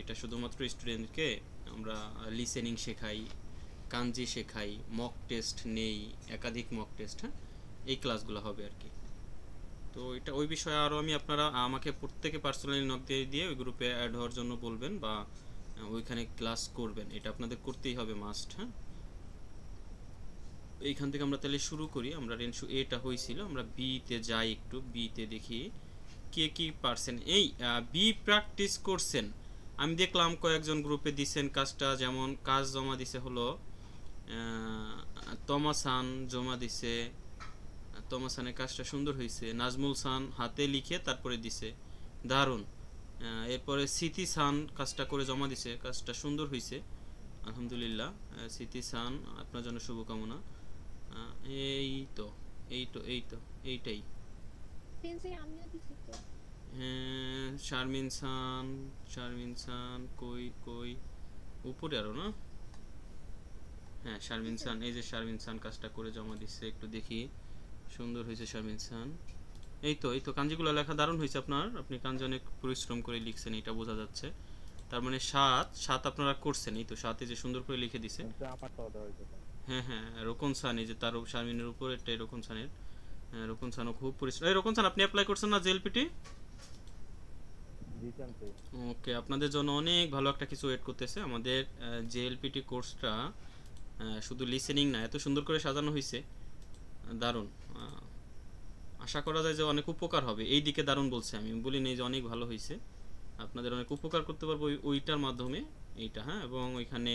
এটা শুধুমাত্র স্টুডেন্টকে আমরা লিসেনিং শেখাই, কাঞ্জি শেখাই, মক টেস্ট নেই, একাধিক মক টেস্ট, হ্যাঁ, এই ক্লাসগুলো হবে আর কি। তো এটা ওই বিষয়ে আরও আপনারা আমাকে প্রত্যেকে পার্সোনালি নক দিয়ে দিয়ে ওই গ্রুপে অ্যাড হওয়ার জন্য বলবেন বা ওইখানে ক্লাস করবেন, এটা আপনাদের করতেই হবে মাস্ট। হ্যাঁ, এইখান থেকে আমরা তাহলে শুরু করি। আমরা রেনশু এটা হয়েছিল, আমরা বিতে যাই, একটু বিতে দেখি কে কি পারছেন। এই বি প্র্যাকটিস করছেন আমি দেখলাম, কয়েকজন গ্রুপে দিছেন কাজটা, যেমন কাজ জমা দিছে হলো তমাসান জমা দিছে, তমাসানের কাজটা সুন্দর হয়েছে, নাজমুল সান হাতে লিখে তারপরে দিছে, দারুণ। এরপরে সিতি সান কাজটা করে জমা দিছে, কাজটা সুন্দর হয়েছে আলহামদুলিল্লাহ। সিতি সান আপনার জন্য শুভকামনা। এই তো এই তো এই তো এইটাই। হ্যাঁ, শারমিন সান, শারমিন সান কই কই উপরে আরো না? হ্যাঁ শারমিন সান, এই যে শারমিন সান কাজটা করে জমা দিচ্ছে, একটু দেখি, সুন্দর হয়েছে শারমিন সান। এই তো এই তো কাঞ্জিগুলো লেখা দারুণ হয়েছে আপনার, আপনি কাঞ্জি অনেক পরিশ্রম করে লিখছেন, এটা বোঝা যাচ্ছে। তার মানে সাত সাত আপনারা করছেন, এই তো সাথে যে সুন্দর করে লিখে দিছে। হ্যাঁ হ্যাঁ, রোকন সান, এই যে তার শারমিনের উপর একটা রোকন সানের, রোকন সানও খুব পরিশ্রম। এই রোকন সান আপনি অ্যাপ্লাই করছেন না জেএলপিটি? ওকে, আপনাদের জন্য অনেক ভালো একটা কিছু ওয়েট করতেছে। আমাদের জেএলপিটি কোর্সটা শুধু লিসেনিং না, এত সুন্দর করে সাজানো হয়েছে, দারুণ। আশা করা যায় যে অনেক উপকার হবে, এই দিকে দারুণ বলছে, আমি বলি নেই যে অনেক ভালো হয়েছে, আপনাদের অনেক উপকার করতে পারবো ওইটার মাধ্যমে, এইটা। হ্যাঁ, এবং ওইখানে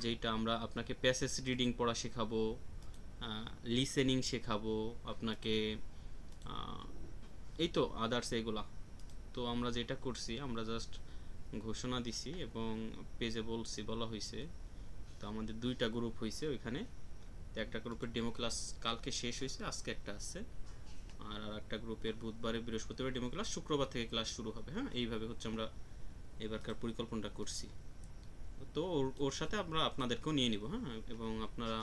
যেটা আমরা আপনাকে প্যাসেজ রিডিং পড়া শেখাবো, লিসেনিং শেখাবো আপনাকে, এই তো আদার্স এগুলা। তো আমরা যেটা করছি, আমরা জাস্ট ঘোষণা দিছি এবং পেজে বলা হয়েছে। তো আমাদের দুইটা গ্রুপ হয়েছে ওইখানে, তো একটা গ্রুপের ডেমো ক্লাস কালকে শেষ হয়েছে, আজকে একটা আছে, আর একটা গ্রুপের বুধবারে বৃহস্পতিবার ডেমো ক্লাস, শুক্রবার থেকে ক্লাস শুরু হবে। হ্যাঁ, এইভাবে হচ্ছে আমরা এবারকার পরিকল্পনাটা করছি। তো ওর সাথে আমরা আপনাদেরকেও নিয়ে নিব। হ্যাঁ, এবং আপনারা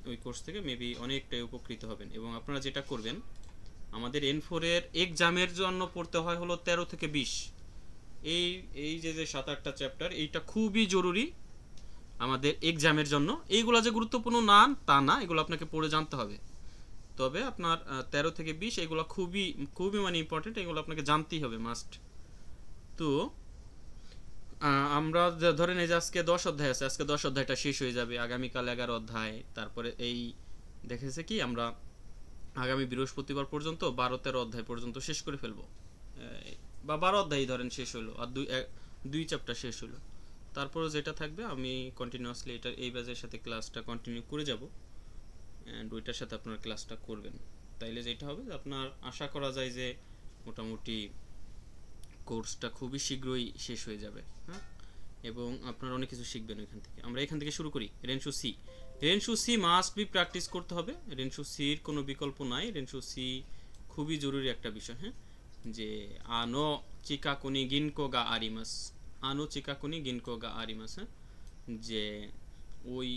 ওই কোর্স থেকে মেবি অনেকটাই উপকৃত হবেন। এবং আপনারা যেটা করবেন, আমাদের N4 এর এক্সামের জন্য পড়তে হয় হলো 13 থেকে 20, এই এই যে 7-8টা চ্যাপ্টার, এইটা খুবই জরুরি আমাদের এক্সামের জন্য। এইগুলো যে গুরুত্বপূর্ণ না তা না, এগুলো আপনাকে পড়ে জানতে হবে। তবে আপনার 13 থেকে 20 এগুলো খুবই খুবই মানে ইম্পর্টেন্ট, এগুলো আপনাকে জানতেই হবে মাস্ট। তো আমরা ধরেন এই যে আজকে 10 অধ্যায় আছে, আজকে 10 অধ্যায়টা শেষ হয়ে যাবে, আগামীকাল 11 অধ্যায়, তারপরে এই দেখেছে কি আমরা আগামী বৃহস্পতিবার পর্যন্ত 12-13 অধ্যায় পর্যন্ত শেষ করে ফেলবো, বা 12 অধ্যায় ধরেন শেষ হলো, আর দুই চ্যাপ্টার শেষ হলো। তারপরে যেটা থাকবে আমি কন্টিনিউয়াসলি এটা এই ব্যাচের সাথে ক্লাসটা কন্টিনিউ করে যাব, অ্যান্ড ওইটার সাথে আপনার ক্লাসটা করবেন। তাইলে যেটা হবে আপনার আশা করা যায় যে মোটামুটি কোর্সটা খুবই শীঘ্রই শেষ হয়ে যাবে। হ্যাঁ, এবং আপনারা অনেক কিছু শিখবেন ওইখান থেকে। আমরা এখান থেকে শুরু করি। রেনশু সি, রেনশু সি মাস্ট বি প্র্যাকটিস করতে হবে, রেনশু সির কোনো বিকল্প নাই, রেনশু সি খুবই জরুরি একটা বিষয়। হ্যাঁ, যে আনো চিকাকুনি গিনকো গা আরিমাস, আনো চিকাকুনি গিনকো গা আরিমাস, হ্যাঁ, যে ওই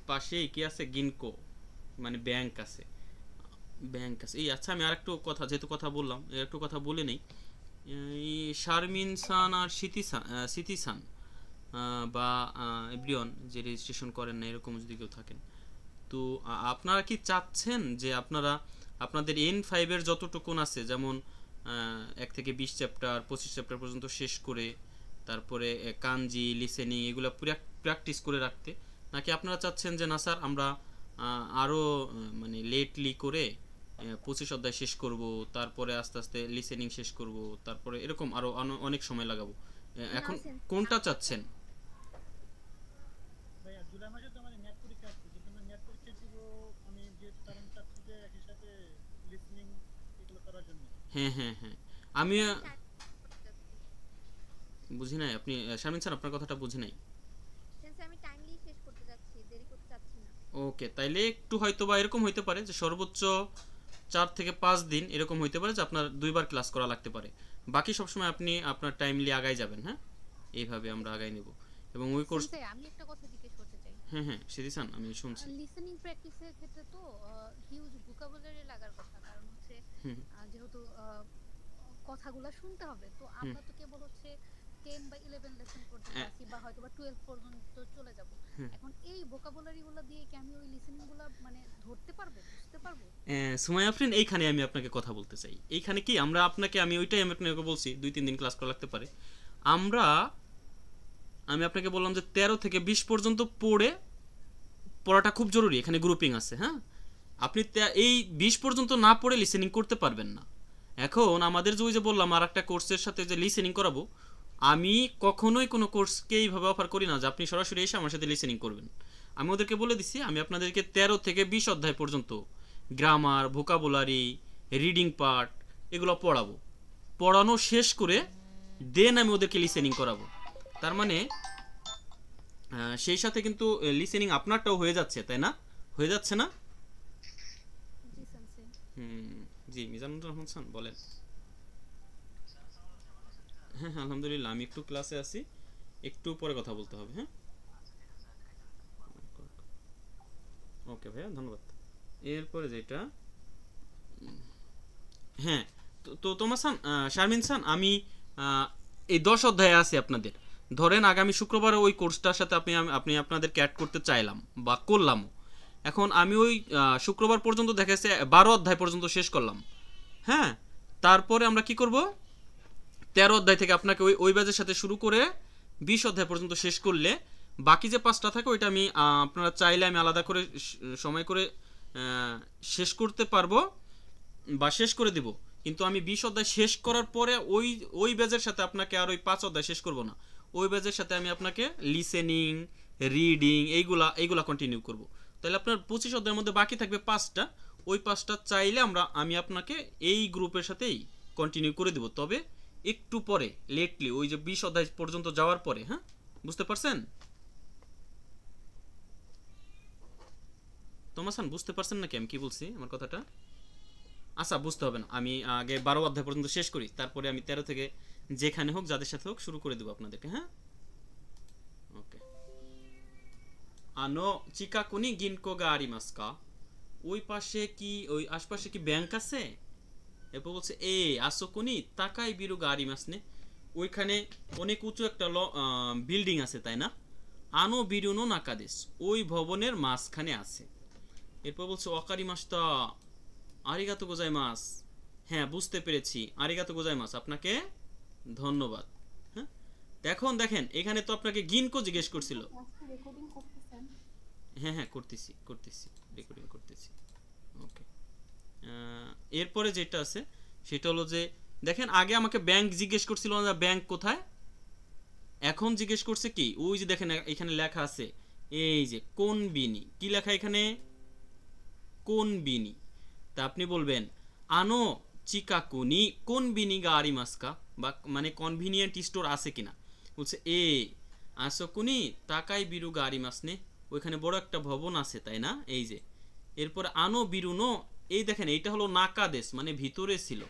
পাশেই কি আছে, গিনকো মানে ব্যাংক আছে, ব্যাংক আছে। এই আচ্ছা, আমি আরেকটু কথা, যেহেতু কথা বললাম, একটু কথা বলে নেই। এই শারমিন সান আর সিতি সান বা এভরিওয়ান যে রেজিস্ট্রেশন করেন না, এরকম যদি কেউ থাকেন, তো আপনারা কি চাচ্ছেন যে আপনারা আপনাদের N5 এর যতটুকুন আছে, যেমন 1 থেকে 20 চ্যাপ্টার 25 চ্যাপ্টার পর্যন্ত শেষ করে তারপরে কাঞ্জি লিসেনিং এগুলো প্র্যাকটিস করে রাখতে, নাকি আপনারা চাচ্ছেন যে না স্যার আমরা আরও মানে লেটলি করে 25 অধ্যায় শেষ করব, তারপরে আস্তে আস্তে লিসেনিং শেষ করব, তারপরে এরকম আরও অনেক সময় লাগাবো, এখন কোনটা চাচ্ছেন? হ্যাঁ হ্যাঁ হ্যাঁ, আমি বুঝি নাই, আপনি শামিন স্যার আপনার কথাটা বুঝি নাই। ওকে, তাইলে একটু হয়তো বা এরকম হইতে পারে যে সর্বোচ্চ 4 থেকে 5 দিন এরকম হইতে পারে যে আপনার 2বার ক্লাস করা লাগতে পারে, বাকি সবসময় আপনি আপনার টাইমলি আগাই যাবেন। হ্যাঁ, এইভাবে আমরা আগাই নেব। এবং ওই কোর্স, আমি একটা কথা জিজ্ঞেস করতে চাই। হ্যাঁ হ্যাঁ সিরিসান আমি শুনছি। লিসেনিং প্র্যাকটিসের ক্ষেত্রে তো হিউজ ভোকাবুলারি লাগার কথা, কারণ হচ্ছে হুম যেহেতু কথাগুলো শুনতে হবে, তো হুম আমরা তো কেবল হচ্ছে 10 বা 11 লেসন পর্যন্ত আছি বা হয়তো বা 12 পর্যন্ত চলে যাব। এখন এই ভোকাবুলারি গুলো দিয়ে কি আমি ওই লিসেনিং গুলো মানে ধরতে পারবো, বুঝতে পারবো? সুমাইয়া আফরিন, এইখানে আমি আপনাকে কথা বলতে চাই। এইখানে কি আমরা আপনাকে, আমি ওইটাই আমি আপনাকে বলছি 2-3 দিন ক্লাস করা লাগতে পারে। আমরা আমি আপনাকে বললাম যে 13 থেকে 20 পর্যন্ত পড়াটা খুব জরুরি। এখানে গ্রুপিং আছে, হ্যাঁ। আপনি এই 20 পর্যন্ত না পড়ে লিসেনিং করতে পারবেন না। এখন আমাদের যে ওই যে বললাম আর একটা কোর্সের সাথে যে লিসেনিং করাবো, আমি কখনোই কোনো কোর্সকে এইভাবে অফার করি না যে আপনি সরাসরি এসে আমার সাথে লিসেনিং করবেন। আমি ওদেরকে বলে দিছি আমি আপনাদেরকে 13 থেকে 20 অধ্যায় পর্যন্ত গ্রামার, ভোকাবুলারি, রিডিং পার্ট এগুলো পড়াবো। পড়ানো শেষ করে দেন আমি ওদেরকে লিসেনিং করাবো। তার মানে সেই সাথে কিন্তু লিসেনিং আপনারটাও হয়ে যাচ্ছে, তাই না? হয়ে যাচ্ছে না? জি সেন্সে। জি, মিজানুর রহমান খান বলেন। হ্যাঁ হ্যাঁ, আলহামদুলিল্লাহ। আমি একটু ক্লাসে আছি, একটু পরে কথা বলতে হবে। হ্যাঁ, ওকে ভাইয়া, ধন্যবাদ। এরপরে যেটা, হ্যাঁ, তো তোমার সান, শারমিন সান, আমি এই 10 অধ্যায়ে আছি আপনাদের। ধরেন আগামী শুক্রবার ওই কোর্সটার সাথে আপনি আপনাদেরকে অ্যাড করতে চাইলাম বা করলামও। এখন আমি ওই শুক্রবার পর্যন্ত দেখা যাচ্ছে 12 অধ্যায় পর্যন্ত শেষ করলাম, হ্যাঁ। তারপরে আমরা কি করব, 13 অধ্যায় থেকে আপনাকে ওই ব্যাচের সাথে শুরু করে 20 অধ্যায় পর্যন্ত শেষ করলে বাকি যে 5টা থাকে ওইটা আমি আপনারা চাইলে আমি আলাদা করে সময় করে শেষ করতে পারবো বা শেষ করে দিব। কিন্তু আমি 20 অধ্যায় শেষ করার পরে ওই ব্যাচের সাথে আপনাকে আর ওই 5 অধ্যায় শেষ করব না। ওই ব্যাচের সাথে আমি আপনাকে লিসেনিং, রিডিং এইগুলা কন্টিনিউ করব। তাহলে আপনার 25 অধ্যায়ের মধ্যে বাকি থাকবে 5টা। ওই 5টা চাইলে আমি আপনাকে এই গ্রুপের সাথেই কন্টিনিউ করে দেব, তবে একটু পরে, লেটলি, ওই যে 20 অধ্যায় পর্যন্ত যাওয়ার পরে। হ্যাঁ, বুঝতে পারছেন? তোমাসান বুঝতে পারছেন নাকি আমি কি বলছি আমার কথাটা? আচ্ছা, বুঝতে হবে না, আমি আগে 12 অধ্যায় পর্যন্ত শেষ করি, তারপরে আমি 13 থেকে যেখানে হোক যাদের সাথে হোক শুরু করে দেবো আপনাদেরকে। হ্যাঁ, ওকে। আনো চিকাকুনি গিনকো গা আরিমাসকা? ওই পাশে কি, ওই আশপাশে কি ব্যাংক আছে? এরপর বলছে এ আসোকুনি তাকাই বিরু গা আরিমাস নে? ওইখানে অনেক উঁচু একটা বিল্ডিং আছে, তাই না? আনো বিরুনো নাকাদেশ, ওই ভবনের মাঝখানে আছে। এরপর বলছে অকারি মাসটা আরিগাতো গোজাইমাস। হ্যাঁ, বুঝতে পেরেছি, আরিগাতো গোজাইমাস, আপনাকে ধন্যবাদ। হ্যাঁ, এখন দেখেন এখানে তো আপনাকে গিনকো জিজ্ঞেস করছিল। হ্যাঁ হ্যাঁ, করতেছি রেকর্ডিং করতেছি। ওকে। এরপরে যেটা আছে সেটা হলো যে দেখেন আগে আমাকে ব্যাংক জিজ্ঞেস করছিল না, ব্যাংক কোথায়। এখন জিজ্ঞেস করছে কি, ওই যে দেখেন এখানে লেখা আছে, এই যে কোনবিনি, কি লেখা এখানে, কোনবিনি। তা আপনি বলবেন আনো চিকাকুনি কোনবিনি গা আরিমাসকা, বা মানে কনভিনিয়েন্ট স্টোর আছে কিনা। বলছে এ আসকুনি তাকাই বিরু গা আরিমাস নে, ওইখানে বড় একটা ভবন আছে, তাই না? এই যে এরপর আনো বিরুনো, এই দেখেন এইটা হলো নাকাদেশ, মানে ভিতরে ছিল।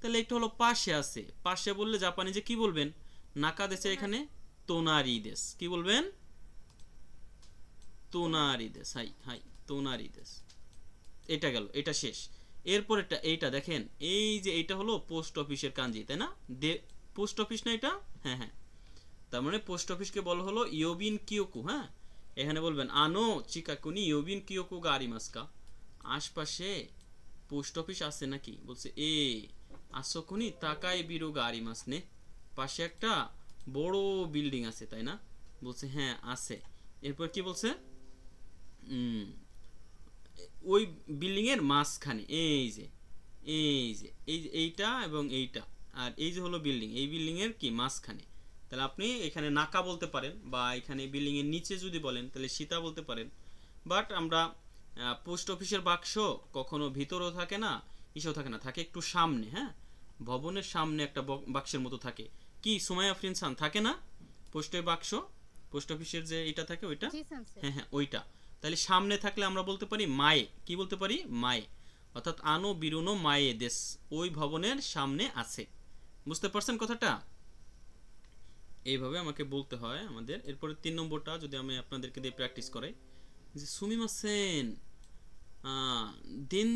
তাহলে এটা হলো পাশে আছে। পাশে বললে জাপানিজে কি বলবেন? নাকাদেশে এখানে তোনারি দেশ, কি বলবেন? তোনারি দেশ। হাই হাই, তোনারি দেশ। এটা গেল, এটা শেষ। এরপর এইটা দেখেন, এই যে এইটা হলো পোস্ট অফিসের কাঞ্জি, তাই না? পোস্ট অফিস না এটা? হ্যাঁ হ্যাঁ, তার মানে পোস্ট অফিসকে বলা হলো ইয়োবিন কিয়োকু। হ্যাঁ, এখানে বলবেন আনো চিকাকুনি ইয়োবিন কিয়োকু গা আরিমাসকা? আশপাশে পোস্ট অফিস আছে নাকি? বলছে এ আসকুনি তাকাই বিরু গা আরিমাস নে, পাশে একটা বড় বিল্ডিং আছে, তাই না? বলছে হ্যাঁ আছে। এরপর কি বলছে? ওই বিল্ডিং এর মাঝখানে এইটা এবং এইটা, আর এই যে হলো বিল্ডিং, এই বিল্ডিং এর কি মাঝখানে। তাহলে আপনি এখানে নাকা বলতে পারেন, বা এখানে বিল্ডিং এর নিচে যদি বলেন তাহলে সীতা বলতে পারেন। বাট আমরা পোস্ট অফিসের বাক্স কখনো ভিতরেও থাকে না, ইসেও থাকে না, থাকে একটু সামনে। হ্যাঁ, ভবনের সামনে একটা বাক্সের মতো থাকে। কি সুমাইয়া ফ্রিনসান, থাকে না পোস্টের বাক্স? পোস্ট অফিসের যে এটা থাকে ওইটা, হ্যাঁ হ্যাঁ ওইটা। তাহলে সামনে থাকলে আমরা বলতে পারি মায়ে, কি বলতে পারি? মায়ে। অর্থাৎ আনো বিরুনো মায়ে দেশ, ওই ভবনের সামনে আছে। বুঝতে পারছেন কথাটা? এইভাবে আমাকে বলতে হয় আমাদের। এরপরে 3 নম্বরটা যদি আমি আপনাদেরকে দিয়ে প্র্যাকটিস করাই, যে সুমিমাসেন দেন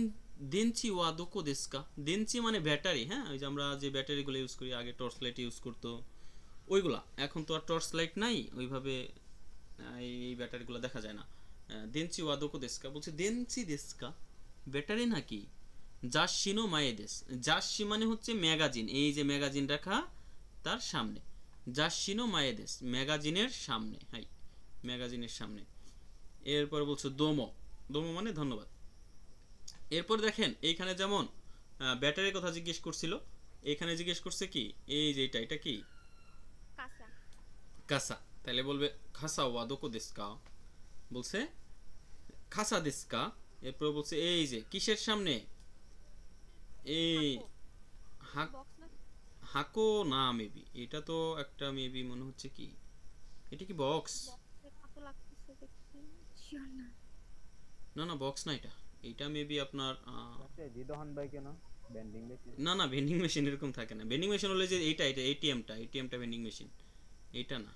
দেনচি ওয়া দোকো দেস্কা? দেনচি মানে ব্যাটারি। হ্যাঁ, ওই যে আমরা যে ব্যাটারিগুলো ইউজ করি, আগে টর্চ লাইট ইউজ করতো, ওইগুলা এখন তো আর টর্চ লাইট নাই ওইভাবে এই ব্যাটারিগুলো দেখা যায় না। দেনচি ওয়াদোকো দেস্কা বলছে, দেনচি দেস্কা ব্যাটারি নাকি? জাসিনো মায়েদেস, জাসি মানে হচ্ছে ম্যাগাজিন, এই যে ম্যাগাজিন রাখা তার সামনে, জাসিনো মায়েদেস ম্যাগাজিনের সামনে, হাই ম্যাগাজিনের সামনে। এরপর বলছো দোমো, দোমো মানে ধন্যবাদ। এরপর দেখেন এইখানে যেমন ব্যাটারির কথা জিজ্ঞেস করছিল, এখানে জিজ্ঞেস করছে কি এই যে এটা কি কাঁচা কাসা, তাহলে বলবে খাসা ওয়া দোকো দেস্কা, বলছে খাসা দেস্কা। এরপর বলছে এই যে কিসের সামনে, এই বক্স না হাকো না মেবি, এটা তো একটা মেবি মনে হচ্ছে কি, এটা কি বক্স? বক্সের মতো লাগতেছে দেখতে, শিওর না। না না বক্স না, এটা এটা মেবি আপনার আচ্ছা জিদোহান ভাই কেন বেন্ডিং বেশি? না না ভেন্ডিং মেশিন এরকম থাকে না, ভেন্ডিং মেশিন হলে যে এইটা এটা এটিএমটা, এটিএমটা ভেন্ডিং মেশিন, এইটা না।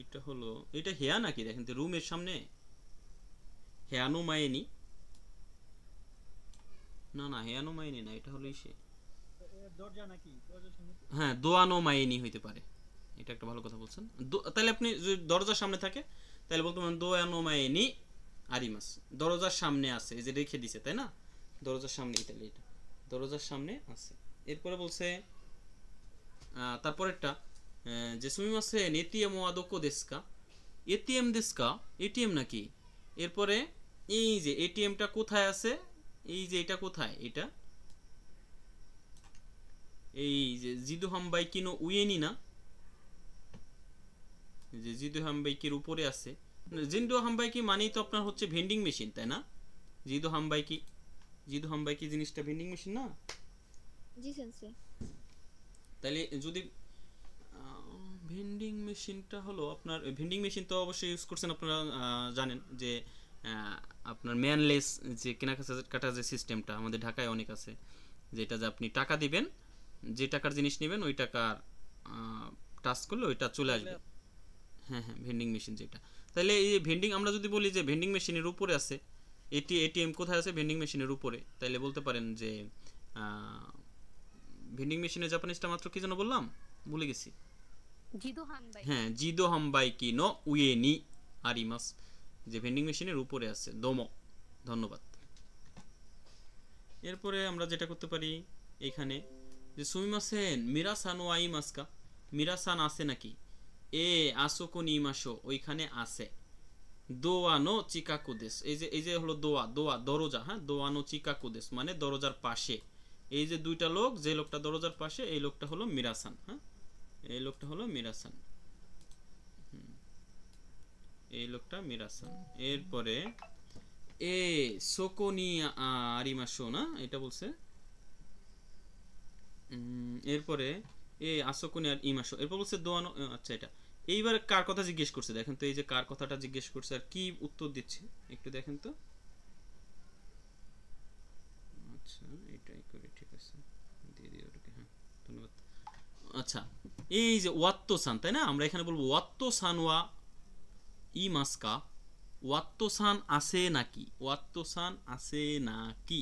এটা হলো, এটা হেয়া নাকি দেখেন তো রুমের সামনে, হেয়ানো মায়েনি, না না হেয়ানো মায়েনি না, এটা হলো সে দরজা নাকি দরজার সামনে? হ্যাঁ দোয়ানো মায়েনি হইতে পারে, এটা একটা ভালো কথা বলছেন। তাহলে আপনি যদি দরজার সামনে থাকে তাহলে বলতে পারেন দোয়ানো মায়েনি আরিমাস, দরজার সামনে আছে, এই যে রেখে দিছে তাই না, দরজার সামনে, তাহলে এটা দরজার সামনে আছে। এরপরে বলছে তারপরেরটা যে সুমিমাসেন এটিএম ওয়া দোকো দেস্কা, এটিএম দেস্কা, এটিএম নাকি? এরপরে এই যে এটিএমটা কোথায় আছে, এই যে এটা কোথায়, এটা এই যে জিদু হামবাইকি নো উয়েনি না, যে জিদু হামবাইকির উপরে আছে, জিদু হামবাইকি মানেই তো আপনার হচ্ছে ভেন্ডিং মেশিন তাই না, জিদু হামবাইকি, জিদু হামবাইকি জিনিসটা ভেন্ডিং মেশিন না? জি সেন্সেই। তাহলে যদি ভেন্ডিং মেশিনটা হলো আপনার, ভেন্ডিং মেশিন তো অবশ্যই ইউজ করছেন আপনারা, জানেন যে আপনার ম্যানলেস যে কেনাকাটা যে সিস্টেমটা আমাদের ঢাকায় অনেক আছে, যেটা যে আপনি টাকা দিবেন, যে টাকার জিনিস নেবেন ওই টাকার টাচ করলে ওইটা চলে আসবে। হ্যাঁ হ্যাঁ ভেন্ডিং মেশিন যেটা, তাহলে এই ভেন্ডিং আমরা যদি বলি যে ভেন্ডিং মেশিনের উপরে আছে, এটিএম কোথায় আছে, ভেন্ডিং মেশিনের উপরে, তাহলে বলতে পারেন যে ভেন্ডিং মেশিনের জাপানিজটা মাত্র কি যেন বললাম, ভুলে গেছি। জিদো হান বাই। হ্যাঁ জিদো হামবাইকি নো উয়ে নি আরিমাস, যে ভেন্ডিং মেশিনের উপরে আছে, দোমো ধন্যবাদ। এরপরে আমরা যেটা করতে পারি এখানে যে সুমিমাসেন মিরাসান ও আইমাসকা, মিরাসান আছে নাকি, এ আসোকো নিমাসো ওইখানে আছে, দোয়ানো চিকাকুদেস, এই যে হলো দোয়া দরজা, হ্যাঁ দোয়ানো চিকাকুদেস মানে দরজার পাশে, এই যে দুইটা লোক, যে লোকটা দরজার পাশে এই লোকটা হলো মিরাসান, হ্যাঁ এই লোকটা হলো মিরাসান, এই লোকটা মিরাসান। এরপরে এ সোকোনি আরিমাশো না, এটা বলছে এরপরে এ আসোকোনি আর ইমাশো, এরপর বলছে দোয়ানো, আচ্ছা এটা এইবার কার কথা জিজ্ঞেস করছে দেখেন তো, এই যে কার কথাটা জিজ্ঞেস করছে আর কি উত্তর দিচ্ছে একটু দেখেন তো। আচ্ছা এটাই করে, ঠিক আছে দিয়ে দিও ওটাকে, হ্যাঁ ধন্যবাদ। আচ্ছা এই যে ওয়াত্তো সান তাই না, আমরা এখানে বলবো ওয়াত্তো সান ওয়া ই মাস্কা, ওয়াত্তো সান আছে নাকি, ওয়াত্তো সান আছে নাকি,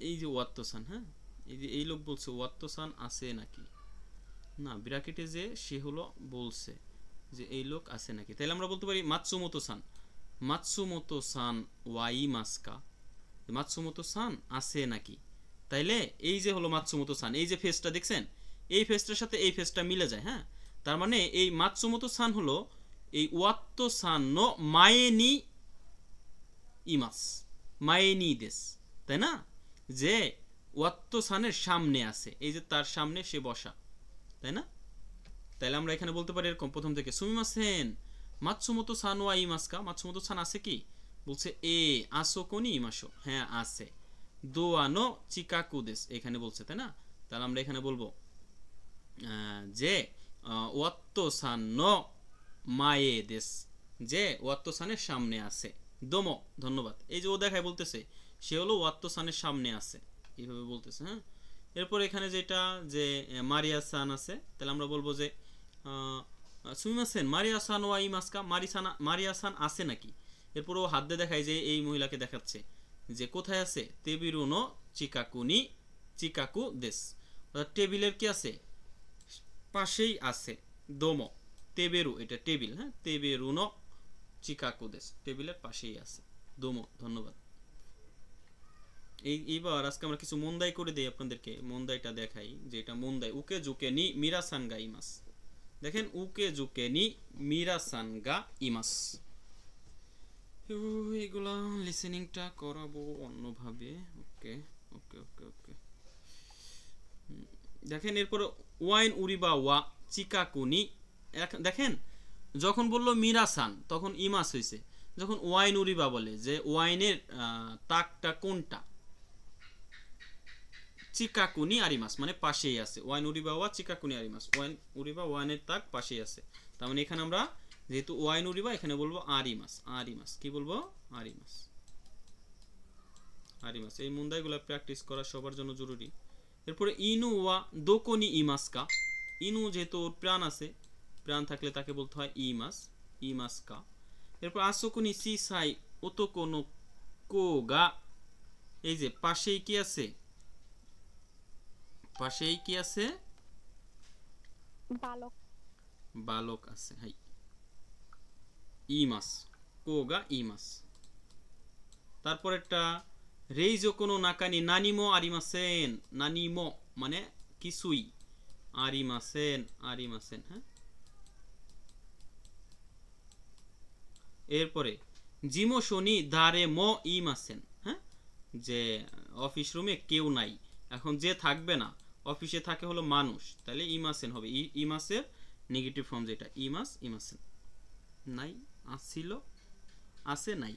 এই যে ওয়াত্তো সান, হ্যাঁ এই যে এই লোক বলছে ওয়াত্তো সান আছে নাকি, না ব্র্যাকেটে যে সে হলো বলছে যে এই লোক আছে নাকি, তাহলে আমরা বলতে পারি মাতসুমোতো সান, মাতসুমোতো সান ওয়াই মাস্কা, মাতসুমোতো সান আছে নাকি, তাইলে এই যে হলো মাতসুমোতো সান, এই যে ফেসটা দেখছেন, এই ফেসটার সাথে এই ফেসটা মিলে যায়, হ্যাঁ তার মানে এই মাতসুমোতো সান হলো এই ওয়াত্তো সান নো মায়েনি ইমাস, মায়েনি দেশ, তাই না, যে ওয়াত্তো সানের সামনে আছে, এই যে তার সামনে সে বসা, তাই না, তাহলে আমরা এখানে বলতে পারি এরকম প্রথম থেকে সুমিমাসেন মাতসুমোতো সান ওয়া ইমাসকা, মাতসুমোতো সান আছে কি, বলছে এ আসোকোনি ইমাসো, হ্যাঁ আছে, দোয়ানো চিকাকুদেস এখানে বলছে তাই না, তাহলে আমরা এখানে বলবো যে ওয়াত্তো সান নো মায়ে দেশ, যে ওয়াত্তো সানের সামনে আছে, দোমো ধন্যবাদ। এই যে ও দেখায় বলতেছে সে হলো ওয়াত্তো সানের সামনে আছে, এইভাবে বলতেছে, হ্যাঁ। এরপর এখানে যেটা যে মারিয়া সান আছে, তাহলে আমরা বলবো যে সুমিমাসেন মারিয়া সান ওয়া ইমাসকা, মারিয়া সান আছে নাকি, এরপর ও হাত দিয়ে দেখায় যে এই মহিলাকে দেখাচ্ছে যে কোথায় আছে, তেবিরুনো চিকাকুনি চিকাকু দেশ, টেবিলের কি আছে পাশেই আছে দোমো তেবেরু এটা টেবিল হ্যাঁ তেবেরু নো চিকাকু দেস টেবিলের পাশেই আছে দোমো ধন্যবাদ এইবার আজকে আমরা কিছু মন্দাই করে দেই আপনাদেরকে মন্দাইটা দেখাই যে এটা মন্দাই উকে জুকে নি মিরাসান গা ইমাস দেখেন উকে জুকে নি মিরাসান গা ইমাস এগুলা লিসেনিংটা করাবো অন্যভাবে ওকে ওকে ওকে ওকে দেখেন এরপর ওয়াইন উরিবা ওয়া চিকাকুনি দেখেন যখন বললো মিরাসান তখন ইমাস হয়েছে যখন ওয়াইন উরিবা বলে যে ওয়াইনের তাকটা কোনটা চিকাকুনি আরিমাস মানে পাশেই আছে ওয়াইন উরিবা ওয়া চিকাকুনি আরিমাস ওয়াইন উরিবা ওয়াইনের তাক পাশেই আছে তার মানে এখানে আমরা যেহেতু ওয়াইন উরিবা এখানে বলবো আরিমাস আরিমাস কি বলবো আরিমাস আরিমাস এই মুন্দাইগুলো প্র্যাকটিস করা সবার জন্য জরুরি এরপরে ইনু ওয়া দোকোনি ইমাসকা ইনু যেহেতু ওর প্রাণ আছে প্রাণ থাকলে তাকে বলতে হয় ইমাস ইমাসকা এরপর আসোকুনি সিসাই ওতোকো নো কোগা এই যে পাশেই কি আছে পাশেই কি আছে বালক বালক আছে হাই ইমাস কোগা ইমাস তারপর একটা রেইজো কোনো নাকানি নানিমো আরিমাসেন নানিমো মানে কিছুই আরিমাসেন আরিমাসেন হ্যাঁ এরপরে জিমো শনি দারে মো ইমাসেন হ্যাঁ যে অফিস রুমে কেউ নাই এখন যে থাকবে না অফিসে থাকে হলো মানুষ তাহলে ইমাসেন হবে ইমাসের নেগেটিভ ফর্ম যেটা ইমাস ইমাসেন নাই আসছিল আছে নাই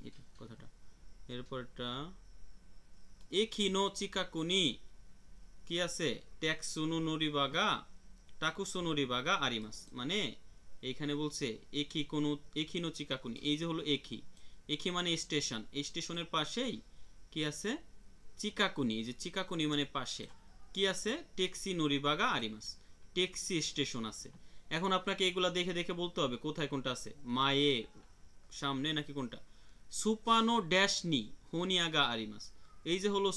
এটা কথাটা এরপরটা এখিনো চিকাকুনি কি আছে ট্যাক্সুনো নরিবাগা টাকুসো নরিবাগা আরিমাস মানে এইখানে বলছে এখিনো চিকাকুনি এই যে হলো এখি মানে স্টেশন এই স্টেশনের পাশেই কি আছে চিকাকুনি এই যে চিকাকুনি মানে পাশে কি আছে ট্যাক্সি নরিবাগা আরিমাস ট্যাক্সি স্টেশন আছে এখন আপনাকে এগুলা দেখে দেখে বলতে হবে কোথায় কোনটা আছে মায়ে সামনে নাকি কোনটা সুপানো ড্যাশ নি হোনিয়াগা আরিমাস এই যে হলো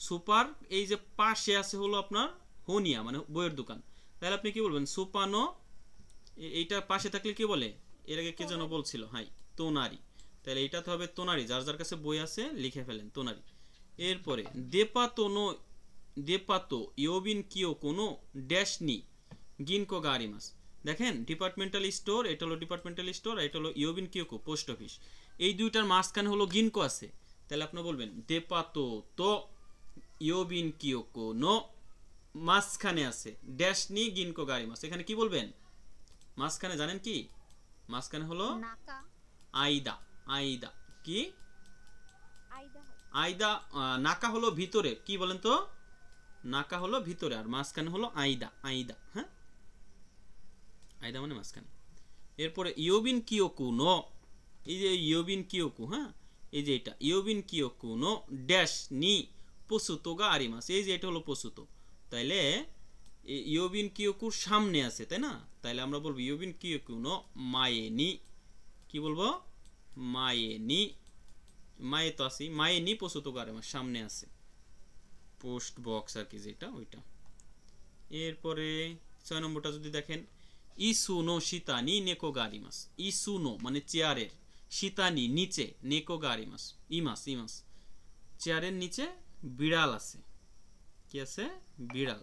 সুপার এই যে পাশে আছে হলো আপনার হোনিয়া মানে বইয়ের দোকান তাহলে আপনি কি বলবেন সুপানো এইটা পাশে থাকলে কি বলে এর আগে কে যেন বলছিল হাই তোনারি তাহলে এইটা তো হবে তোনারি যার যার কাছে বই আছে লিখে ফেলেন তোনারি এরপরে দেপাতো ইয়োবিন কিও কোনো ড্যাশ নি গিনকো গা আরিমাস দেখেন ডিপার্টমেন্টাল স্টোর এটা হলো ডিপার্টমেন্টাল স্টোর আর এটা হলো ইয়োবিন কিওকো পোস্ট অফিস এই দুইটার মাঝখানে হলো গিনকো আছে তাহলে আপনি বলবেন দেপাতো তো ইয়োবিন কিওকো নো মাঝখানে আছে ড্যাশ নি গিনকো গা আরিমাস এখানে কি বলবেন মাঝখানে জানেন কি মাঝখানে হলো নাকা আইদা আইদা কি আইদা আইদা নাকা হলো ভিতরে কি বলেন তো নাকা হলো ভিতরে আর মাঝখানে হলো আইদা আইদা হ্যাঁ আইদা মানে মাঝখানে এরপরে ইয়োবিন কিওকু নো এই যে ইয়োবিন কিওকু হ্যাঁ এই যে এটা ইয়োবিন কিওকু নো ড্যাশ নি পসুতো গা আরিমাস এই যে এটা হলো পসুতো তাইলে ইয়োবিন কিওকুর সামনে আছে তাই না তাইলে আমরা বলবো ইয়োবিন কিওকু নো মায়ে নি কি বলবো মায়ে নি মায়ে তো আছে মায়ে নি পসুতো গা আরিমাস সামনে আছে পোস্ট বক্স আর কি যেটা ওইটা এরপরে 6 নম্বরটা যদি দেখেন ইসুনো শিতানি নেকো গা আরিমাস ইসুনো মানে চেয়ারের শিতানি নিচে নেকো গা আরিমাস ইমাস ইমাস চেয়ারের নিচে বিড়াল আছে কি আছে বিড়াল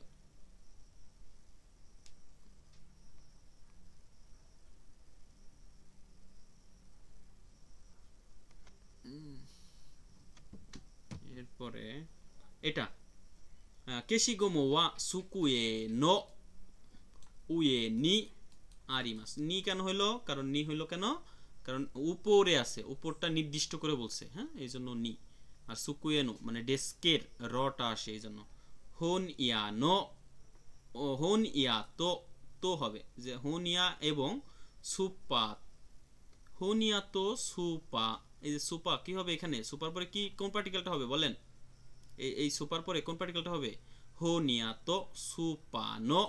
এরপরে এটা কেশিগোমো ওয়া সুকুয়ে নো উয়ে নি আরিমাস নি কেন হইলো কারণ নি হইলো কেন কারণ উপরে আছে উপরটা নির্দিষ্ট করে বলছে হ্যাঁ এই জন্য নি আর সুকুয়ে নো মানে ডেস্কের রটা আসে এই জন্য হোন ইয়া নো হোন ইয়া তো তো হবে যে হোন ইয়া এবং সুপা হোন ইয়া তো সুপা এই যে সুপা কি হবে এখানে সুপার পরে কি কোন পার্টিকেলটা হবে বলেন এই সুপার পরে কোন পার্টিকেলটা হবে হোনিয়া তো সুপানো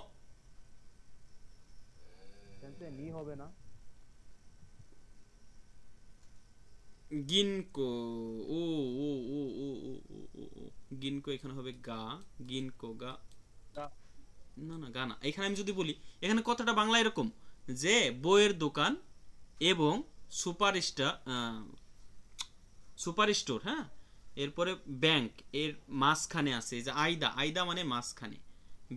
সেন্সে নি হবে না গিনকো ও ও ও ও ও ও ও গিনকো এখানে হবে গা গিনকো গা না না গা না, এখানে আমি যদি বলি, এখানে কথাটা বাংলা এরকম যে বইয়ের দোকান এবং সুপারস্টার, সুপার স্টোর, হ্যাঁ, এরপরে ব্যাংক এর মাঝখানে আছে, এই যে আইদা, আইদা মানে মাঝখানে,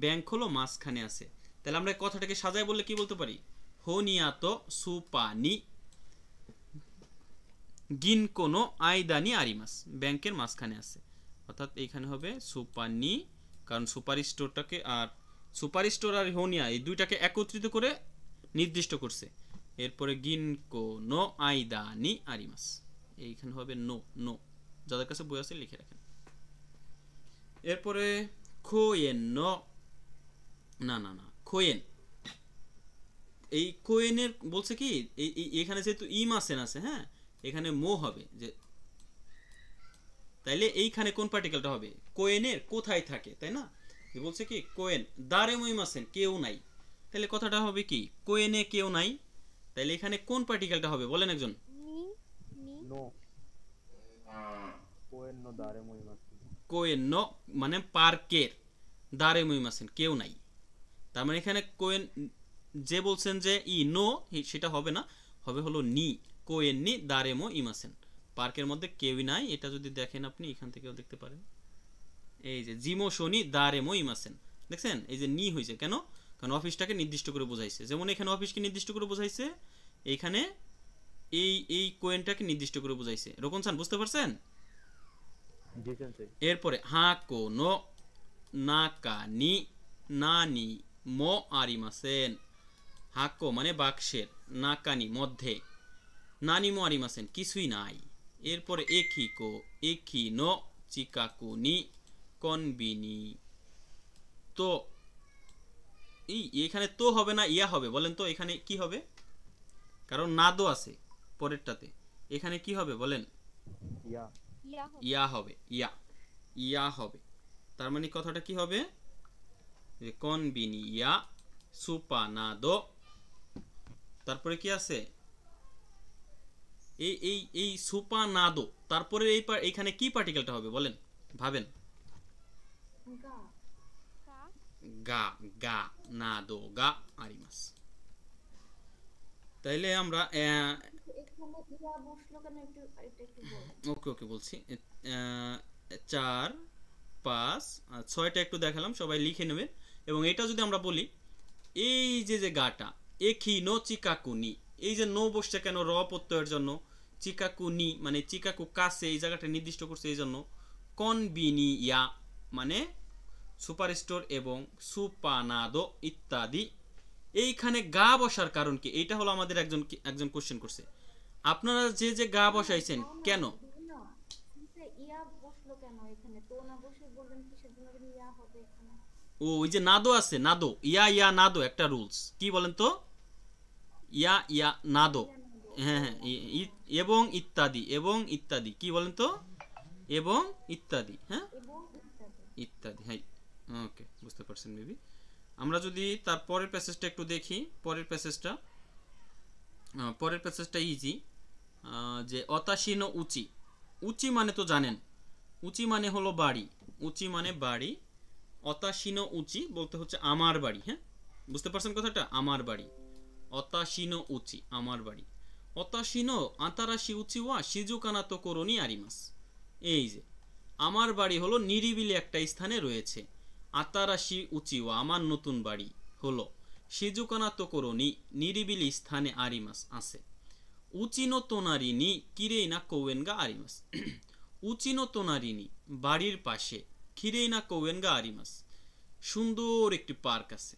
ব্যাংক হলো মাঝখানে আছে। তাহলে আমরা কথাটাকে সাজায় বললে কি বলতে পারি? হোনিয়াতো সুপানি গিনকোনো আইদানি আরিমাস, ব্যাংকের মাঝখানে আছে, অর্থাৎ এইখানে হবে সুপানি, কারণ সুপার স্টোরটাকে আর সুপার স্টোর আর হোনিয়া এই দুইটাকে একত্রিত করে নির্দিষ্ট করছে। এরপরে গিনকোনো আইদানি আরিমাস, এইখানে হবে নো, নো, যাদের কাছে বই আছে লিখে রাখেন। এরপরে খোয়েন নো, না না না খোয়েন, এই কোয়েনের বলছে কি এখানে যেহেতু ইমাসেন আছে, হ্যাঁ, এখানে মো হবে, যে তাইলে এইখানে কোন পার্টিকেলটা হবে? কোয়েনের কোথায় থাকে, তাই না? বলছে কি কোয়েন দারে মো ইমাসেন, কেউ নাই, তাহলে কথাটা হবে কি কোয়েনে কেউ নাই, তাইলে এখানে কোন পার্টিকেলটা হবে বলেন একজন? নি নি নো কোয়েন নো দারে মুইমাসি। কোয়েন নো মানে পার্কের, দারে মো ইমাসেন কেউ নাই, তার মানে এখানে কোয়েন যে বলছেন যে ই নো, সেটা হবে না, হবে হলো নি, কোয়েন নি দারেমো ইমাসেন, পার্কের মধ্যে কেউই নাই। এটা যদি দেখেন আপনি এখান থেকেও দেখতে পারেন, এই যে জিমো শনি দারেমো ইমাসেন, দেখছেন এই যে নি হয়েছে কেন? কারণ অফিসটাকে নির্দিষ্ট করে বোঝাইছে, যেমন এখানে অফিসকে নির্দিষ্ট করে বোঝাইছে, এইখানে এই কোয়েনটাকে নির্দিষ্ট করে বোঝাইছে। রোকন সান বুঝতে পারছেন? জি সেন্সেই। এরপরে হাকো নো নাকা নি নানি মো আরিমাসেন, হাকো মানে বাক্সের, নাকানি মধ্যে, নানি মো আরিমাসেন কিছুই নাই। এরপরে একিকো একি নো চিকাকু নি কনবিনি, তো এখানে তো হবে না ইয়া হবে বলেন তো? এখানে কি হবে? কারণ নাদো আছে পরেরটাতে, এখানে কি হবে বলেন? ইয়া ইয়া হবে। ইয়া হবে, ইয়া, ইয়া হবে। তার মানে কথাটা কি হবে? যে কনবিনি ইয়া সুপানাদো, তারপরে কি আছে? এই সুপানাদো, তারপরে এইখানে কি পার্টিকেলটা হবে বলেন, ভাবেন। গা গা, গা নাদো গা আরিমাস। তাইলে আমরা এখানে ইয়া বসলো কেন একটু এটা একটু বল। ওকে ওকে বলছি, 4 5 আর 6টা একটু দেখালাম, সবাই লিখে নেবেন। এবং এটা যদি আমরা বলি, এই যে গাটা একি নো চিকাকুনি, এই যে নো বসছে কেন? র প্রত্যয়ের জন্য। চিকাকুনি মানে চিকাকু কাছে, এই জায়গাটা নির্দিষ্ট করছে এই জন্য। কনবিনি ইয়া মানে সুপার স্টোর এবং সুপানাদো ইত্যাদি। এইখানে গা বসার কারণ কি? এইটা হলো আমাদের একজন কোশ্চেন করছে, আপনারা যে গা বসাইছেন কেন? না ইয়া বসলো কেন এখানে? তো না বসে বলবেন কিসের জন্য যেন ইয়া হবে এখানে? ও ওই যে নাদো আছে, নাদো, ইয়া ইয়া নাদো একটা রুলস, কি বলেন তো? ইয়া ইয়া নাদো, হ্যাঁ হ্যাঁ, এবং ইত্যাদি, এবং ইত্যাদি, কি বলেন তো? এবং ইত্যাদি, হ্যাঁ এবং ইত্যাদি। ইত্যাদি, হ্যাঁ ওকে, বুঝতে পারছেন মেবি। আমরা যদি তার পরের প্যাসেজটা একটু দেখি, পরের প্যাসেজটা ইজি, যে অতাশিনো উচি, উচি মানে তো জানেন, উচি মানে হলো বাড়ি, উচি মানে বাড়ি, অতাশিনো উচি বলতে হচ্ছে আমার বাড়ি, হ্যাঁ বুঝতে পারছেন কথাটা? আমার বাড়ি, অতাশিনো উচি আমার বাড়ি। অতাশিনো আতারাশি উচি ওয়া শিজুকানা তো করোনি আরিমাস, এই যে আমার বাড়ি হলো নিরিবিলি একটা স্থানে রয়েছে, আতারাশি উচি ওয়া আমার নতুন বাড়ি হলো, শিজুকানা তো করোনি নিরিবিলি স্থানে আরিমাস আছে, উচিনো তোনারিনি কিরেইনা কৌয়েনগা আরিমাস, উচিনো তোনারিনি বাড়ির পাশে, কিরেইনা কৌয়েনগা আরিমাস সুন্দর একটি পার্ক আছে,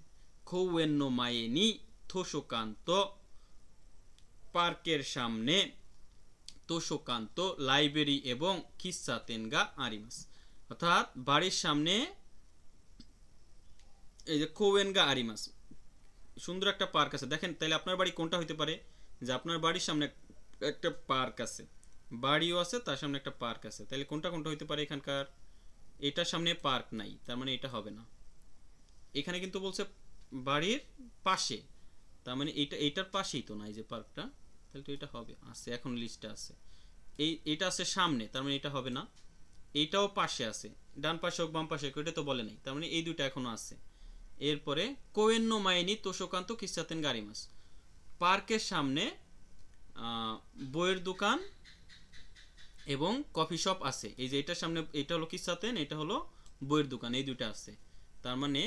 কৌয়েন্নো মায়েনি থোসোকান্ত পার্কের সামনে, তোসোকান্ত লাইব্রেরি এবং কিসাতেনগা আরিমাস, অর্থাৎ বাড়ির সামনে এই যে কৌয়েনগা আরিমাস সুন্দর একটা পার্ক আছে। দেখেন তাহলে আপনার বাড়ি কোনটা হইতে পারে? যে আপনার বাড়ির সামনে একটা পার্ক আছে, বাড়িও আছে তার সামনে একটা পার্ক আছে, তাহলে কোনটা হইতে পারে এখানকার? এটার সামনে পার্ক নাই, তার মানে এটা হবে না। এখানে কিন্তু বলছে বাড়ির পাশে, তার মানে এইটার পাশেই তো নাই যে পার্কটা, তাহলে তো এটা হবে, আছে এখন লিস্টে আছে। এটা আছে সামনে, তার মানে এটা হবে না। এইটাও পাশে আছে, ডান পাশে হোক বাম পাশে হোক এটা তো বলে নাই, তার মানে এই দুইটা এখনো আছে। এরপরে কোয়েন্নো মাইনি তোষকান্ত কিসাতেন গারিমাস, পার্কের সামনে বইয়ের দোকান এবং কফি শপ আছে। এই যে এটার সামনে এটা হলো কিসাতেন, এটা হলো বইয়ের দোকান, এই দুইটা আছে। তার মানে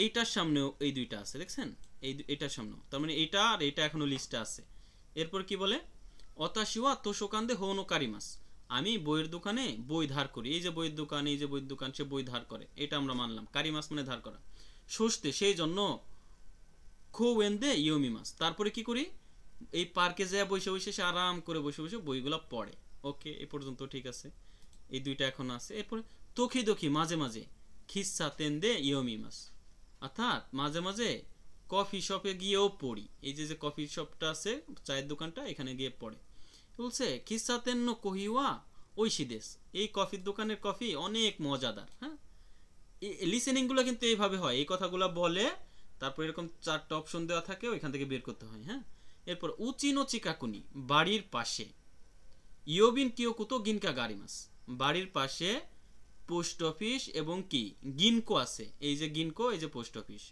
এইটার সামনেও এই দুইটা আছে, দেখছেন এটার সামনেও, তার মানে এইটা আর এটা এখনো লিস্টে আছে। এরপর কি বলে, অতাশিওয়া তোষকান্দে হৌনো কারিমাস, আমি বইয়ের দোকানে বই ধার করি। এই যে বইয়ের দোকান, এই যে বইয়ের দোকান, সে বই ধার করে, এটা আমরা মানলাম। কারিমাস মানে ধার করা। সস্তে সেই জন্য খোয়েন্দে ইয়োমিমাস, তারপরে কি করি, এই পার্কে যায় বসে বসে সে আরাম করে বসে বসে বইগুলো পড়ে। ওকে, এই পর্যন্ত ঠিক আছে, এই দুইটা এখন আছে। এরপরে তোখি দোখি মাঝে মাঝে খিসা তেন্দে ইয়োমিমাস, অর্থাৎ মাঝে মাঝে কফি শপে গিয়েও পড়ি। এই যে যে কফি শপটা আছে, চায়ের দোকানটা, এখানে গিয়ে পড়ে। বলছে খিসা তেন্ন কহিওয়া ঐশী দেশ, এই কফির দোকানের কফি অনেক মজাদার। হ্যাঁ, লিসেনিংগুলো কিন্তু এইভাবে হয়, এই কথাগুলো বলে, তারপর এরকম 4টা অপশন দেওয়া থাকে, ওইখান থেকে বের করতে হয়। হ্যাঁ, এরপর উচিনো চিকাকুনি, বাড়ির পাশে। ইয়োবিন কিয়োকুতো গিনকা গারিমাস, বাড়ির পাশে পোস্ট অফিস এবং কি গিনকো আছে। এই যে গিনকো, এই যে পোস্ট অফিস,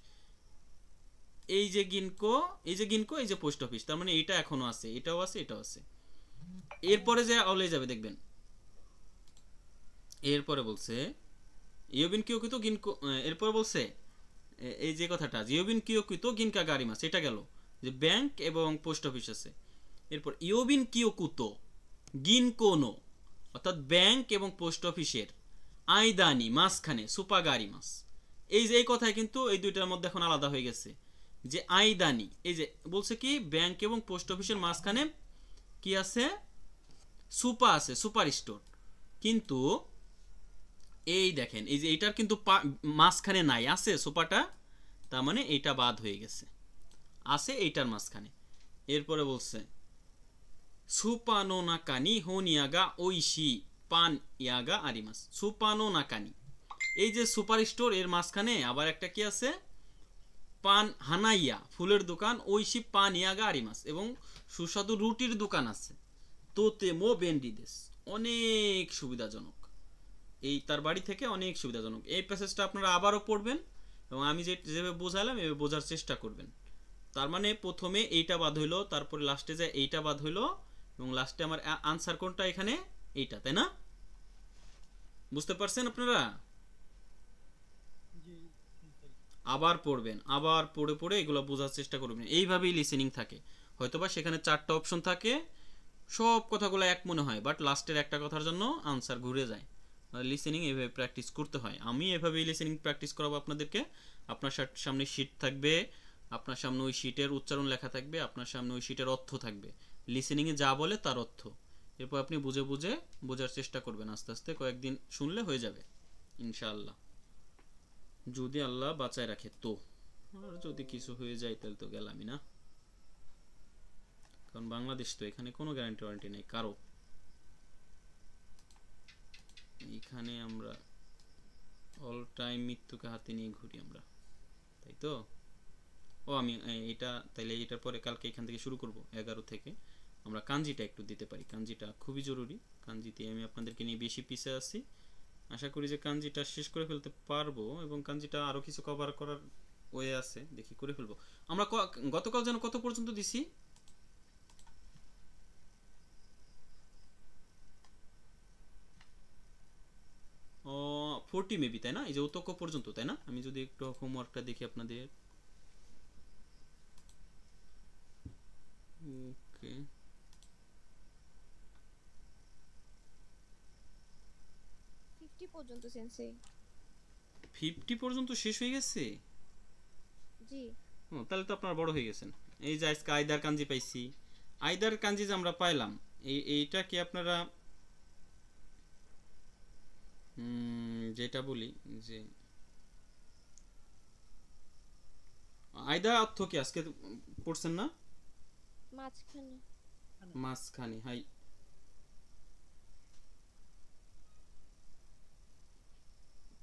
এই যে গিনকো, এই যে গিনকো, এই যে পোস্ট অফিস, তার মানে এইটা এখনো আছে, এটাও আছে, এটাও আছে। এরপরে যে আওলে যাবে দেখবেন, এরপরে বলছে ইয়োবিন কিয়োকুতো গিনকো, এরপরে বলছে এই যে কথাটা, ইয়োবিন কিয়োকুতো গিনকা গারিমাস, এটা গেল যে ব্যাংক এবং পোস্ট অফিস আছে। এরপর ইয়োবিন কিয়োকুতো গিনকোনো, অর্থাৎ ব্যাংক এবং পোস্ট অফিসের আইদানি মাঝখানে সুপা গারিমাস। এই যে এই কথায় কিন্তু এই দুইটার মধ্যে এখন আলাদা হয়ে গেছে, যে আইদানি, এই যে বলছে কি ব্যাংক এবং পোস্ট অফিসের মাঝখানে কি আছে, সুপা আছে, সুপার স্টোর। কিন্তু এই দেখেন, এই যে এইটার কিন্তু মাঝখানে নাই, আছে সুপারটা, তার মানে এইটা বাদ হয়ে গেছে, আছে এইটার মাঝখানে। এরপরে বলছে সুপানো নাকানি হোনিয়াগা ওইশি পান ইয়াগা আরিমাস, সুপানো নাকানি, এই যে সুপার স্টোর এর মাঝখানে আবার একটা কি আছে, পান হানাইয়া ফুলের দোকান, ওইশি পান ইয়াগা আরিমাস, এবং সুস্বাদু রুটির দোকান আছে। তোতে মো বেন্ডিদেস, অনেক সুবিধাজনক, এই তার বাড়ি থেকে অনেক সুবিধাজনক। এই প্যাসেজটা আপনারা আবারও পড়বেন এবং আমি যেভাবে বোঝালাম এভাবে বোঝার চেষ্টা করবেন। তার মানে প্রথমে এইটা বাদ হইলো, তারপরে লাস্টে যায় এইটা বাদ হইলো, এবং লাস্টে আমার আনসার কোনটা, এখানে এইটা, তাই না? বুঝতে পারছেন আপনারা? আবার পড়বেন, আবার পড়ে পড়ে এগুলো বোঝার চেষ্টা করবেন। এইভাবেই লিসেনিং থাকে, হয়তোবা সেখানে 4টা অপশন থাকে, সব কথাগুলো এক মনে হয়, বাট লাস্টের একটা কথার জন্য আনসার ঘুরে যায়। লিসেনিং এভাবে প্র্যাকটিস করতে হয়। আমি এভাবেই লিসেনিং প্র্যাকটিস করাবো আপনাদেরকে। আপনার সামনে শিট থাকবে, আপনার সামনে ওই শিটের উচ্চারণ লেখা থাকবে, আপনার সামনে ওই শিটের অর্থ থাকবে, লিসেনিংয়ে যা বলে তার অর্থ। এরপর আপনি বুঝে বুঝে বোঝার চেষ্টা করবেন, আস্তে আস্তে কয়েকদিন শুনলে হয়ে যাবে ইনশাআল্লাহ, যদি আল্লাহ বাঁচায় রাখে তো। আর যদি কিছু হয়ে যায় তাহলে তো গেলামই না, কারণ বাংলাদেশ তো, এখানে কোনো গ্যারান্টি ওয়ারেন্টি নেই কারো। এখানে আমরা অল টাইম মৃত্যুকে হাতে নিয়ে ঘুরি আমরা, তাই তো। ও আমি এটা তাইলে এটার পরে কালকে এখান থেকে শুরু করব, 11 থেকে আমরা কাঞ্জিটা একটু দিতে পারি, কাঞ্জিটা খুবই জরুরি। কাঞ্জিতে আমি আপনাদেরকে নিয়ে বেশি পিছিয়ে আছি, আশা করি যে কাঞ্জিটা শেষ করে ফেলতে পারবো, এবং কাঞ্জিটা আরো কিছু কভার করার ওয়ে আছে, দেখি করে ফেলবো। আমরা গতকাল যেন কত পর্যন্ত দিছি, ও 40 মেবি, তাই না? এই যে উতক পর্যন্ত, তাই না? আমি যদি একটু হোমওয়ার্কটা দেখি আপনাদের, ওকে 50 পর্যন্ত সেন্সেই। 50 পর্যন্ত শেষ হয়ে গেছে? জি। তাহলে তো আপনারা বড় হয়ে গেছেন। এই যে আজকে আইদার কাঞ্জি পাইছি, আইদার কাঞ্জি যে আমরা পাইলাম, এইটা কি আপনারা যেটা বলি যে আইদা অর্থ কি আজকে পড়ছেন না? মাঝখানে। মাঝখানে, হাই।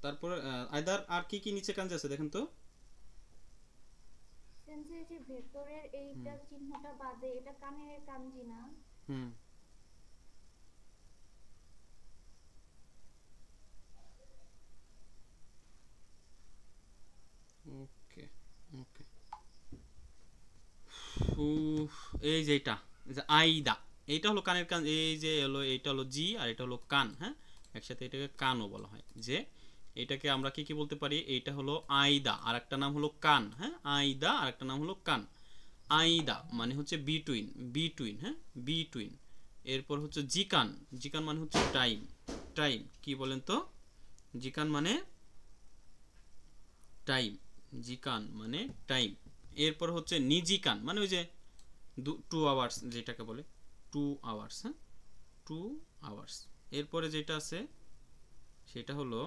তারপর আইদার আর কি কি নিচে কাঞ্জি আছে দেখেন তো। সেন্সে যে ভেতরের এইটা চিহ্নটা বাদে এটা কানের কাঞ্জি না? ওকে ওকে এই যে এটা এই যে আইদা, এইটা হলো কানের কান, এই যে হলো এইটা হলো জি আর এটা হলো কান, হ্যাঁ একসাথে এটাকে কানও বলা হয়। যে এটাকে আমরা কি কি বলতে পারি, এইটা হলো আইদা আর একটা নাম হলো কান, হ্যাঁ আইদা আর একটা নাম হলো কান। আইদা মানে হচ্ছে বিটুইন, বিটুইন, হ্যাঁ বিটুইন। এরপর হচ্ছে জিকান, জিকান মানে হচ্ছে টাইম, টাইম কি বলেন তো, জিকান মানে টাইম, জিকান মানে টাইম। এরপর হচ্ছে নিজিকান মানে ওই যে 2 আওয়ার্স যেটাকে বলে 2 আওয়ার্স, হ্যাঁ 2 আওয়ার্স। এরপরে যেটা আছে সেটা হলো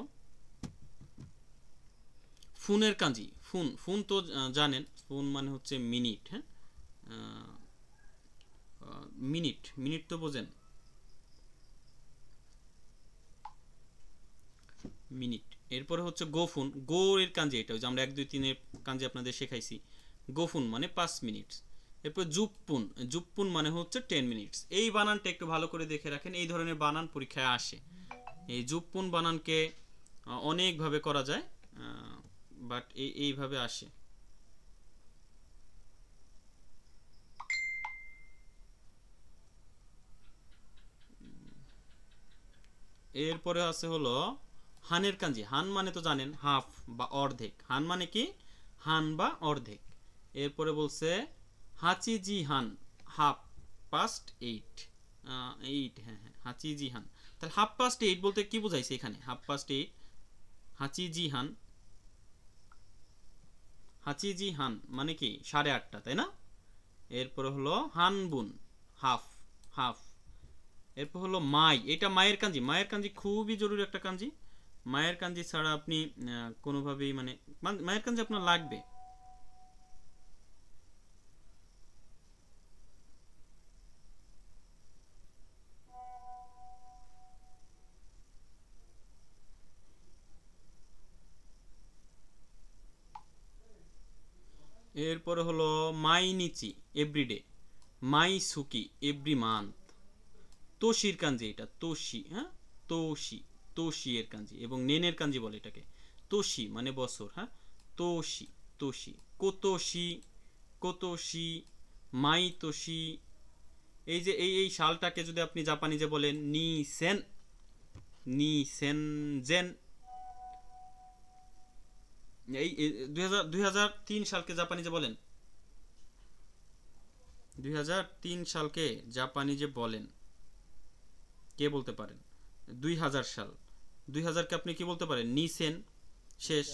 ফোনের কাঞ্জি, ফোন, ফোন তো জানেন, ফোন মানে হচ্ছে মিনিট, হ্যাঁ মিনিট, মিনিট তো বোঝেন, মিনিট। এরপরে হচ্ছে গোফুন, গো এর কাঞ্জি এটা, ওই যে আমরা 1 2 3 এর কাঞ্জি আপনাদের শেখাইছি, গোফুন মানে 5 মিনিট। এরপর জুপ্পুন, জুপ্পুন মানে হচ্ছে 10 মিনিটস। এই বানানটা একটু ভালো করে দেখে রাখেন, এই ধরনের বানান পরীক্ষায় আসে। এই জুপ্পুন বানানকে অনেকভাবে করা যায়, বাট এইভাবে আসে। এরপরে আছে হলো হানের কাঞ্জি, হান মানে তো জানেন হাফ বা অর্ধেক, হান মানে কি হান বা অর্ধেক। এরপরে বলছে হাচিজি হান, হাফ পাস্ট 8, 8, হ্যাঁ হ্যাঁ হাচিজি হান। তাহলে হাফ পাস্ট 8 বলতে কি বোঝাইছে এখানে, হাফ পাস্ট 8 হাচিজি হান, হাচিজি হান মানে কি 8:30, তাই না? এরপরে হলো হানবুন, হাফ, হাফ। এরপর হলো মাই, এটা মায়ের কাঞ্জি, মায়ের কাঞ্জি খুবই জরুরি একটা কাঞ্জি, মায়ের কাঞ্জি ছাড়া আপনি কোনোভাবেই মানে মায়ের কাঞ্জি আপনার লাগবে। এরপরে হলো মাই নিচি এভরিডে, মাই সুকি এভরি মান্থ। তোশির কাঞ্জি এটা, তোশি, হ্যাঁ তোশি, তোশি এর কাঞ্জি, এবং নেনের কাঞ্জি বলে এটাকে। তোশি মানে বছর, হ্যাঁ তোশি, তোশি। কোতোশি, কোতোশি, মাই তোশি। এই যে এই সালটাকে যদি আপনি জাপানিজে বলেন নি সেন, নি সেন জেন। এই 2003 সালকে জাপানিজে বলেন, 2003 সালকে জাপানিজে বলেন, কে বলতে পারেন? 2000 সাল, 2000 কে আপনি কি বলতে পারেন? নিসেন শেষ,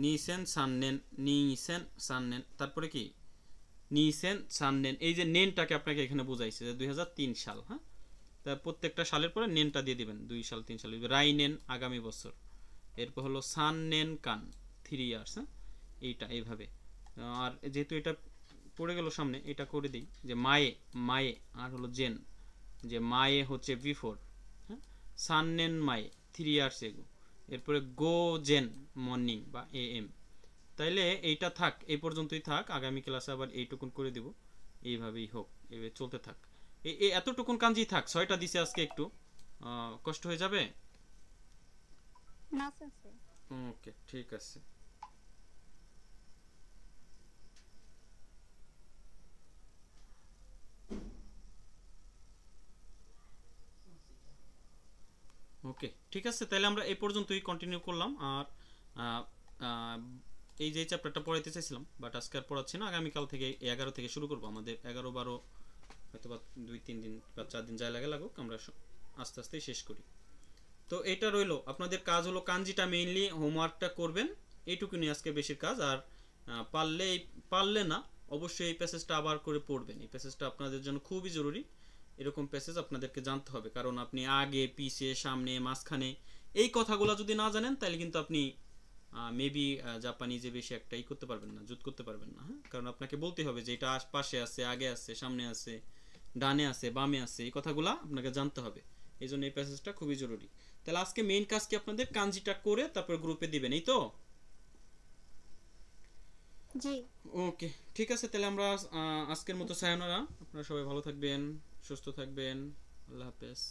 নিসেন সাননেন, নিসেন সাননেন, তারপরে কি নিসেন সাননেন। এই যে নেনটাকে আপনাকে এখানে বুঝাইছে যে 2003 সাল, হ্যাঁ তা প্রত্যেকটা সালের পরে নেনটা দিয়ে দিবেন, 2 সাল 3 সাল। রাইনেন আগামী বছর। এরপর হলো সাননেন কান 3 ইয়ার্স, হ্যাঁ এইটা এইভাবে। আর যেহেতু এটা পড়ে গেল সামনে, এটা করে দিই যে মায়ে, মায়ে আর হলো জেন, যে মায়ে হচ্ছে বিফোর, হ্যাঁ সাননেন মায়ে 3 ইয়ার্স এগো। এরপরে গো জেন মর্নিং বা AM। তাইলে এইটা থাক, এই পর্যন্তই থাক, আগামী ক্লাসে আবার এইটুকুন করে দিব, এইভাবেই হোক, এইভাবে চলতে থাক। এই এতটুকুন কাঞ্জি থাক, 6টা দিছে আজকে, একটু কষ্ট হয়ে যাবে? না সেন্সে। ওকে ঠিক আছে। ওকে ঠিক আছে, তাহলে আমরা এই পর্যন্তই কন্টিনিউ করলাম। আর এই যে চ্যাপ্টারটা পড়াইতে চাইছিলাম, বাট আজকে আর পড়াচ্ছি না, আগামীকাল থেকে 11 থেকে শুরু করবো। আমাদের 11 12 হয়তো বা 2-3 দিন বা 4 দিন যাই লাগুক, আমরা আস্তে আস্তেই শেষ করি। তো এটা রইলো, আপনাদের কাজ হলো কাঞ্জিটা মেইনলি হোমওয়ার্কটা করবেন, এইটুকুনি আজকে বেশির কাজ। আর পারলে না অবশ্যই এই প্যাসেজটা আবার করে পড়বেন, এই প্যাসেজটা আপনাদের জন্য খুবই জরুরি। এরকম প্যাসেজ আপনাদেরকে জানতে হবে, কারণ আপনি আগে পিছে সামনে মাঝখানে এই কথাগুলো যদি না জানেন, তাহলে কিন্তু আপনি মেবি জাপানিজে বেশি একটাই করতে পারবেন না, জুত করতে পারবেন না, হ্যাঁ কারণ আপনাকে বলতে হবে যে এটা পাশে আছে, আগে আছে, সামনে আছে, ডানে আছে, বামে আছে, এই কথাগুলো আপনাকে জানতে হবে। এই জন্য এই প্যাসেজটা খুবই জরুরি। তাহলে আজকে মেইন কাজ কি, আপনাদের কাঞ্জিটা করে তারপর গ্রুপে দিবেন, এই তো? জি ওকে ঠিক আছে, তাহলে আমরা আজকের মতো সায়োনারা। আপনারা সবাই ভালো থাকবেন, সুস্থ থাকবেন, আল্লাহ হাফেজ।